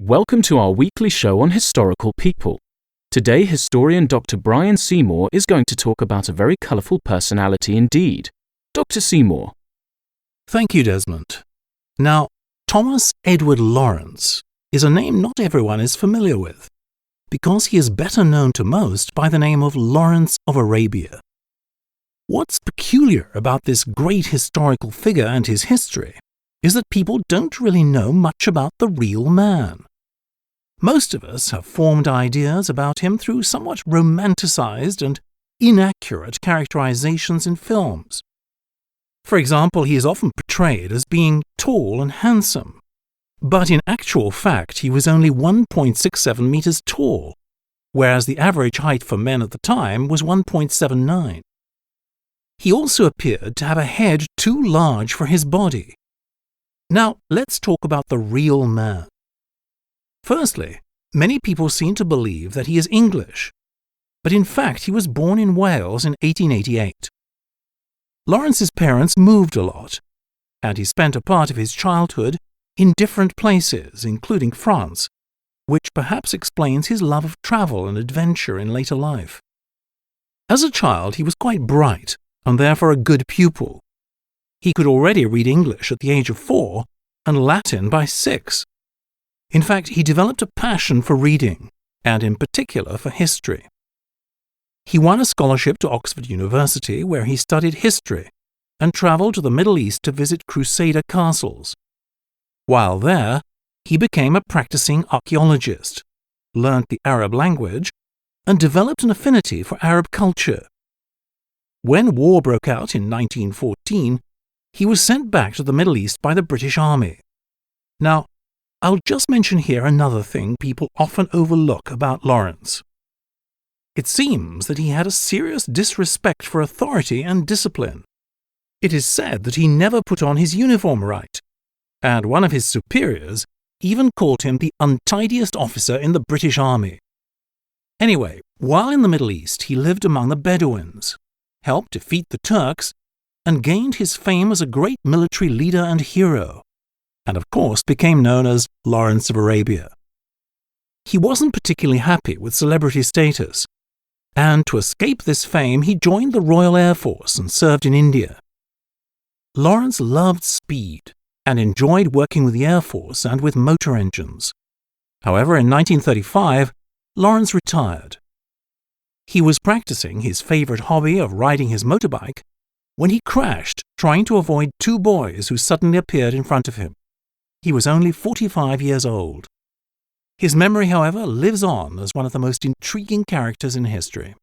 Welcome to our weekly show on historical people. Today, historian Dr. Brian Seymour is going to talk about a very colourful personality indeed. Dr. Seymour. Thank you, Desmond. Now, Thomas Edward Lawrence is a name not everyone is familiar with, because he is better known to most by the name of Lawrence of Arabia. What's peculiar about this great historical figure and his history is that people don't really know much about the real man. Most of us have formed ideas about him through somewhat romanticized and inaccurate characterizations in films. For example, he is often portrayed as being tall and handsome, but in actual fact he was only 1.67 meters tall, whereas the average height for men at the time was 1.79. He also appeared to have a head too large for his body. Now, let's talk about the real man. Firstly, many people seem to believe that he is English, but in fact he was born in Wales in 1888. Lawrence's parents moved a lot, and he spent a part of his childhood in different places, including France, which perhaps explains his love of travel and adventure in later life. As a child, he was quite bright, and therefore a good pupil. He could already read English at the age of 4 and Latin by 6. In fact, he developed a passion for reading, and in particular for history. He won a scholarship to Oxford University, where he studied history and travelled to the Middle East to visit Crusader castles. While there, he became a practicing archaeologist, learnt the Arab language, and developed an affinity for Arab culture. When war broke out in 1914, he was sent back to the Middle East by the British Army. Now, I'll just mention here another thing people often overlook about Lawrence. It seems that he had a serious disrespect for authority and discipline. It is said that he never put on his uniform right, and one of his superiors even called him the untidiest officer in the British Army. Anyway, while in the Middle East, he lived among the Bedouins, helped defeat the Turks, and gained his fame as a great military leader and hero, and of course became known as Lawrence of Arabia. He wasn't particularly happy with celebrity status, and to escape this fame he joined the Royal Air Force and served in India. Lawrence loved speed and enjoyed working with the Air Force and with motor engines. However, in 1935, Lawrence retired. He was practicing his favorite hobby of riding his motorbike when he crashed trying to avoid 2 boys who suddenly appeared in front of him. He was only 45 years old. His memory, however, lives on as one of the most intriguing characters in history.